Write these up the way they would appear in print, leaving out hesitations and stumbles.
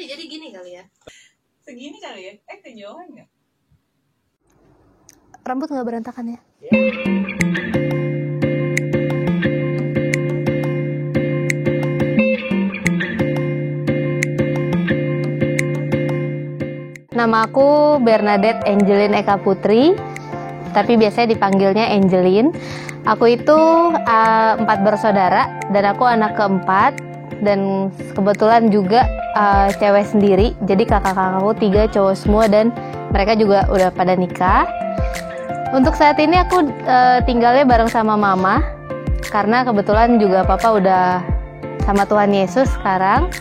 jadi gini kali ya. Segini kali ya? Kejauhan nggak? Rambut nggak berantakan ya? Nama aku Bernadette Angeline Eka Putri, tapi biasanya dipanggilnya Angeline. Aku itu 4 bersaudara dan aku anak keempat, dan kebetulan juga cewek sendiri. Jadi kakak-kakakku 3 cowok semua dan mereka juga udah pada nikah. Untuk saat ini aku tinggalnya bareng sama mama, karena kebetulan juga papa udah sama Tuhan Yesus sekarang.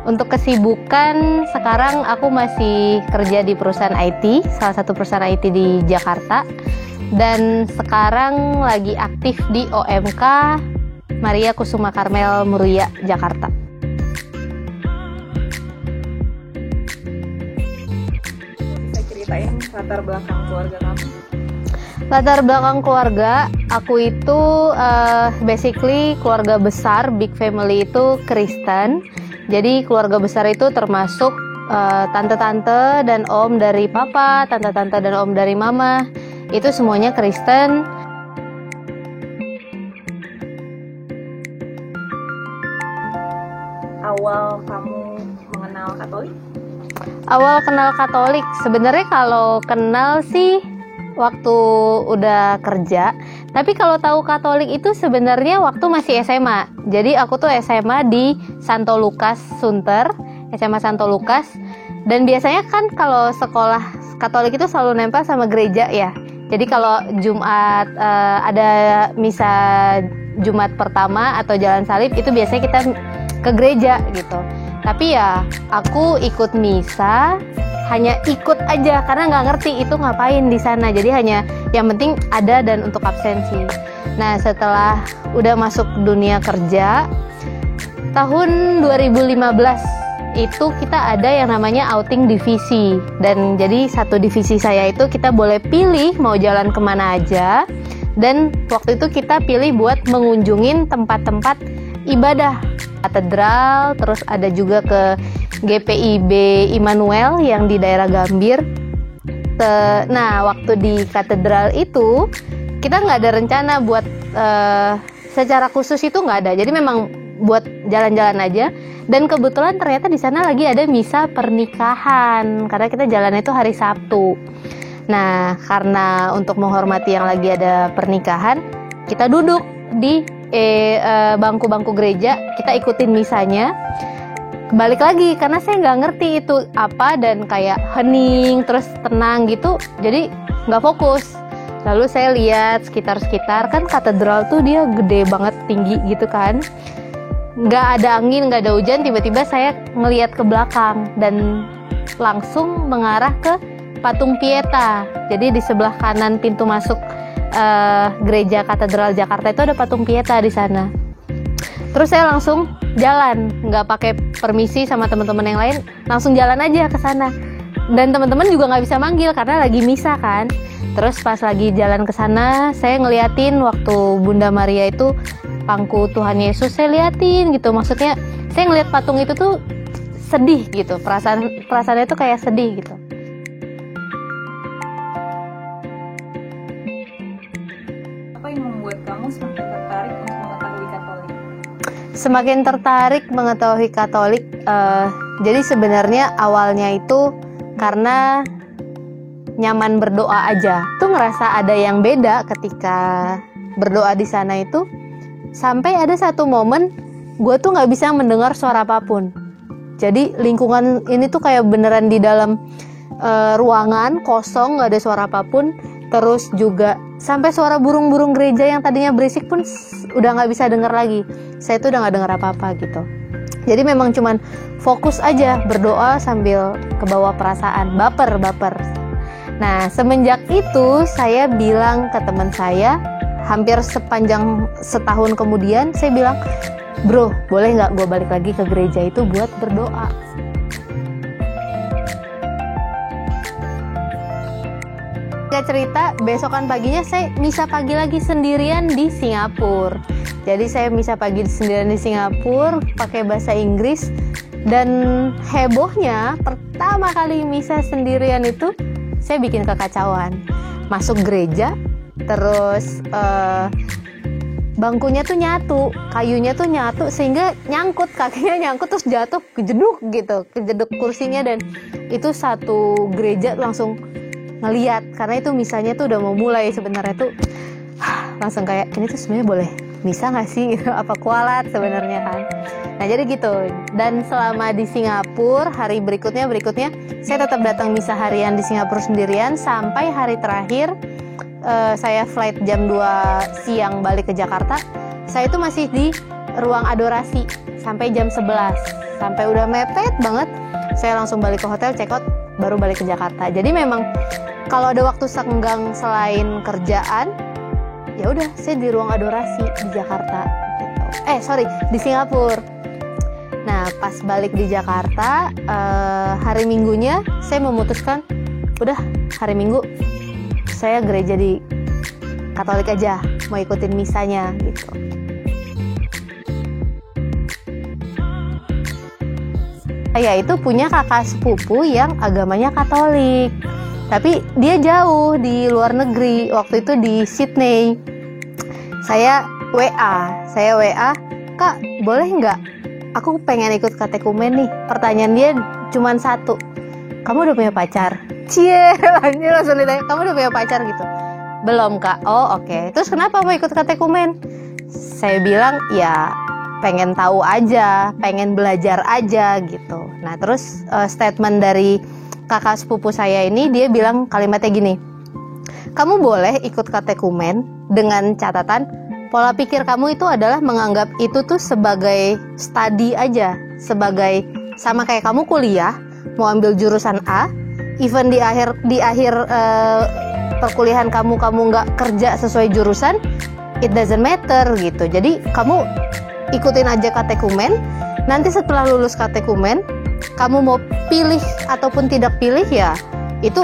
Untuk kesibukan sekarang aku masih kerja di perusahaan IT, salah satu perusahaan IT di Jakarta. Dan sekarang lagi aktif di OMK Maria Kusuma Karmel Muria, Jakarta. Bisa ceritain latar belakang keluarga kamu? Latar belakang keluarga, aku itu basically keluarga besar, big family itu Kristen. Jadi keluarga besar itu termasuk tante-tante dan om dari papa, tante-tante dan om dari mama. Itu semuanya Kristen. Awal kamu mengenal Katolik? Awal kenal Katolik, sebenarnya kalau kenal sih waktu udah kerja. Tapi kalau tahu Katolik itu sebenarnya waktu masih SMA. Jadi aku tuh SMA di Santo Lukas Sunter, SMA Santo Lukas. Dan biasanya kan kalau sekolah Katolik itu selalu nempel sama gereja ya. Jadi kalau Jumat ada misa Jumat pertama atau Jalan Salib, itu biasanya kita ke gereja gitu. Tapi ya aku ikut misa, hanya ikut aja karena nggak ngerti itu ngapain di sana. Jadi hanya yang penting ada dan untuk absensi. Nah setelah udah masuk dunia kerja tahun 2015 itu kita ada yang namanya outing divisi, dan jadi satu divisi saya itu kita boleh pilih mau jalan kemana aja. Dan waktu itu kita pilih buat mengunjungin tempat-tempat ibadah, katedral, terus ada juga ke GPIB Immanuel yang di daerah Gambir. Nah waktu di katedral itu kita nggak ada rencana buat secara khusus, itu nggak ada. Jadi memang buat jalan-jalan aja. Dan kebetulan ternyata di sana lagi ada misa pernikahan, karena kita jalan itu hari Sabtu. Nah karena untuk menghormati yang lagi ada pernikahan, kita duduk di bangku-bangku gereja, kita ikutin misanya. Balik lagi karena saya nggak ngerti itu apa, dan kayak hening terus tenang gitu, jadi nggak fokus. Lalu saya lihat sekitar-sekitar, kan katedral tuh dia gede banget, tinggi gitu kan, nggak ada angin, nggak ada hujan. Tiba-tiba saya ngelihat ke belakang dan langsung mengarah ke patung Pieta. Jadi di sebelah kanan pintu masuk gereja katedral Jakarta itu ada patung Pieta di sana. Terus saya langsung jalan, nggak pakai permisi sama teman-teman yang lain, langsung jalan aja ke sana. Dan teman-teman juga nggak bisa manggil karena lagi misa kan. Terus pas lagi jalan ke sana, saya ngeliatin waktu Bunda Maria itu pangku Tuhan Yesus, saya liatin gitu. Maksudnya saya ngeliat patung itu tuh sedih gitu, perasaannya tuh kayak sedih gitu. Apa yang membuat kamu semakin tertarik untuk mengetahui Katolik? Semakin tertarik mengetahui Katolik, jadi sebenarnya awalnya itu karena nyaman berdoa aja. Tuh ngerasa ada yang beda ketika berdoa di sana itu. Sampai ada satu momen gue tuh nggak bisa mendengar suara apapun. Jadi lingkungan ini tuh kayak beneran di dalam ruangan kosong, nggak ada suara apapun. Terus juga sampai suara burung-burung gereja yang tadinya berisik pun udah nggak bisa dengar lagi. Saya tuh udah nggak dengar apa-apa gitu. Jadi memang cuman fokus aja berdoa sambil kebawa perasaan, baper. Nah semenjak itu saya bilang ke teman saya, hampir sepanjang setahun kemudian saya bilang, bro boleh nggak gue balik lagi ke gereja itu buat berdoa. Gak cerita, besokan paginya saya misa pagi lagi sendirian di Singapura. Jadi saya misa pagi sendirian di Singapura pakai bahasa Inggris. Dan hebohnya pertama kali misa sendirian itu saya bikin kekacauan. Masuk gereja, terus bangkunya tuh nyatu, kayunya tuh nyatu sehingga nyangkut, kakinya nyangkut terus jatuh kejeduk gitu, kejeduk kursinya. Dan itu satu gereja langsung ngeliat, karena itu misanya tuh udah mau mulai sebenarnya tuh langsung kayak ini tuh sebenarnya boleh misa nggak sih gitu, apa kualat sebenarnya kan. Nah jadi gitu. Dan selama di Singapura hari berikutnya saya tetap datang misa harian di Singapura sendirian sampai hari terakhir saya flight jam 2 siang balik ke Jakarta. Saya itu masih di ruang adorasi sampai jam 11, sampai udah mepet banget saya langsung balik ke hotel, check out, baru balik ke Jakarta. Jadi memang kalau ada waktu senggang selain kerjaan, ya udah saya di ruang adorasi di Jakarta gitu. Di Singapura. Nah pas balik di Jakarta hari Minggunya saya memutuskan udah hari Minggu saya gereja di Katolik aja, mau ikutin misanya gitu. Saya itu punya kakak sepupu yang agamanya Katolik, tapi dia jauh di luar negeri, waktu itu di Sydney. Saya WA, Kak boleh nggak? Aku pengen ikut katekumen nih. Pertanyaan dia cuma satu, kamu udah punya pacar? Cie, langsung ditanya, kamu udah punya pacar gitu? Belum Kak. Oh oke. Terus kenapa mau ikut katekumen? Saya bilang ya pengen tahu aja, pengen belajar aja gitu. Nah terus statement dari kakak sepupu saya ini, dia bilang kalimatnya gini, kamu boleh ikut katekumen dengan catatan pola pikir kamu itu adalah menganggap itu tuh sebagai study aja, sebagai sama kayak kamu kuliah mau ambil jurusan A, even di akhir perkuliahan kamu nggak kerja sesuai jurusan, it doesn't matter gitu. Jadi kamu ikutin aja katekumen, nanti setelah lulus katekumen kamu mau pilih ataupun tidak pilih ya itu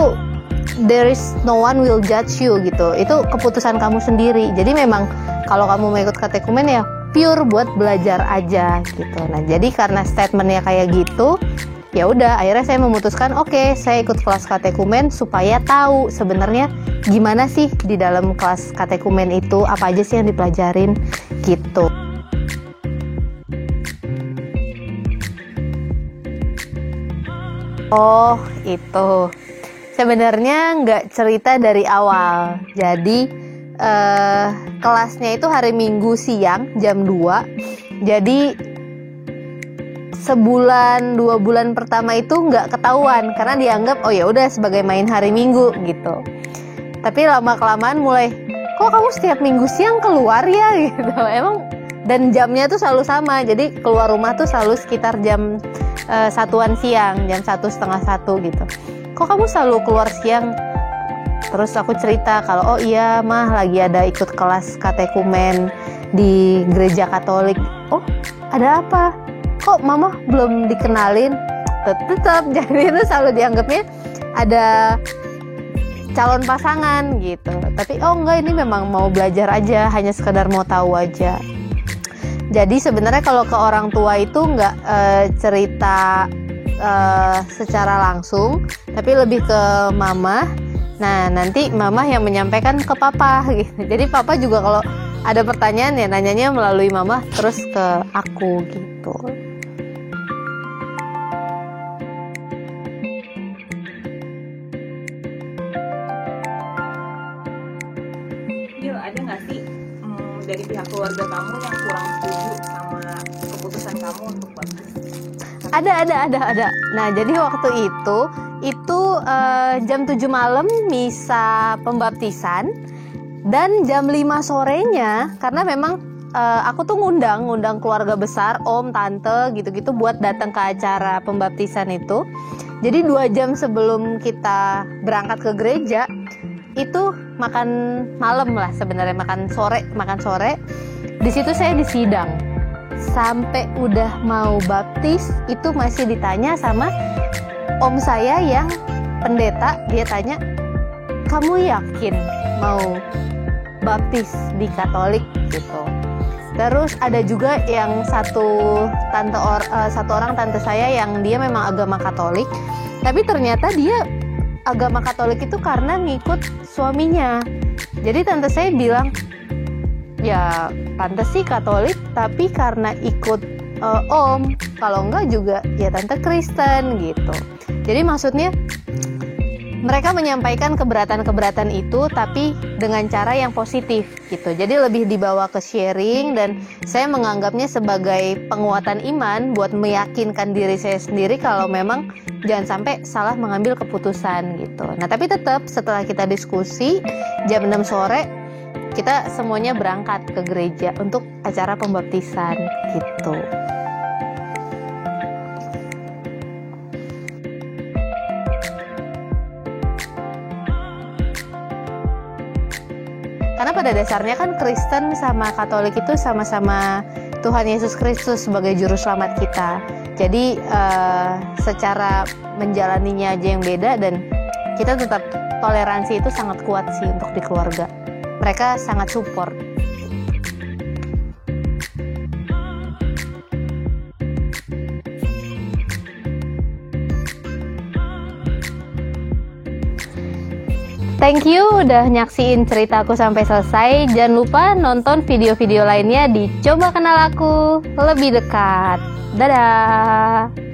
there is no one will judge you gitu, itu keputusan kamu sendiri. Jadi memang kalau kamu mau ikut katekumen ya pure buat belajar aja gitu. Nah jadi karena statementnya kayak gitu, ya udah akhirnya saya memutuskan oke, saya ikut kelas katekumen supaya tahu sebenarnya gimana sih di dalam kelas katekumen itu, apa aja sih yang dipelajarin gitu. Oh itu sebenarnya nggak cerita dari awal. Jadi kelasnya itu hari Minggu siang jam 2. Jadi sebulan 2 bulan pertama itu nggak ketahuan karena dianggap oh ya udah sebagai main hari Minggu gitu. Tapi lama kelamaan mulai, kok kamu setiap Minggu siang keluar ya gitu. Emang dan jamnya tuh selalu sama. Jadi keluar rumah tuh selalu sekitar jam satuan siang, jam 1:30 gitu. Kok kamu selalu keluar siang? Terus aku cerita kalau oh iya mah lagi ada ikut kelas katekumen di gereja Katolik. Oh ada apa? Kok mama belum dikenalin? Tetap jadi itu selalu dianggapnya ada calon pasangan gitu. Tapi oh enggak, ini memang mau belajar aja, hanya sekedar mau tahu aja. Jadi sebenarnya kalau ke orang tua itu nggak cerita secara langsung, tapi lebih ke mama. Nah nanti mama yang menyampaikan ke papa gitu. Jadi papa juga kalau ada pertanyaan ya nanyanya melalui mama terus ke aku gitu. Gil, ada nggak sih dari pihak keluarga kamu yang kurang setuju sama keputusan kamu untuk baptis? Ada. Nah jadi waktu itu jam 7 malam misa pembaptisan, dan jam 5 sorenya karena memang aku tuh ngundang keluarga besar, om, tante gitu-gitu buat datang ke acara pembaptisan itu. Jadi 2 jam sebelum kita berangkat ke gereja itu makan malam lah sebenarnya, makan sore. Di situ saya disidang. Sampai udah mau baptis itu masih ditanya sama om saya yang pendeta. Dia tanya, kamu yakin mau baptis di Katolik gitu? Terus ada juga yang satu orang tante saya yang dia memang agama Katolik, tapi ternyata dia agama Katolik itu karena ngikut suaminya. Jadi tante saya bilang, ya tante sih Katolik tapi karena ikut om, kalau enggak juga ya tante Kristen gitu. Jadi maksudnya mereka menyampaikan keberatan-keberatan itu tapi dengan cara yang positif gitu. Jadi lebih dibawa ke sharing, dan saya menganggapnya sebagai penguatan iman buat meyakinkan diri saya sendiri kalau memang jangan sampai salah mengambil keputusan gitu. Nah, tapi tetap setelah kita diskusi jam 6 sore kita semuanya berangkat ke gereja untuk acara pembaptisan gitu. Karena pada dasarnya kan Kristen sama Katolik itu sama-sama Tuhan Yesus Kristus sebagai juru selamat kita. Jadi secara menjalaninya aja yang beda, dan kita tetap toleransi itu sangat kuat sih untuk di keluarga. Mereka sangat support. Thank you udah nyaksiin ceritaku sampai selesai. Jangan lupa nonton video-video lainnya di Coba Kenal Aku Lebih Dekat. Dadah!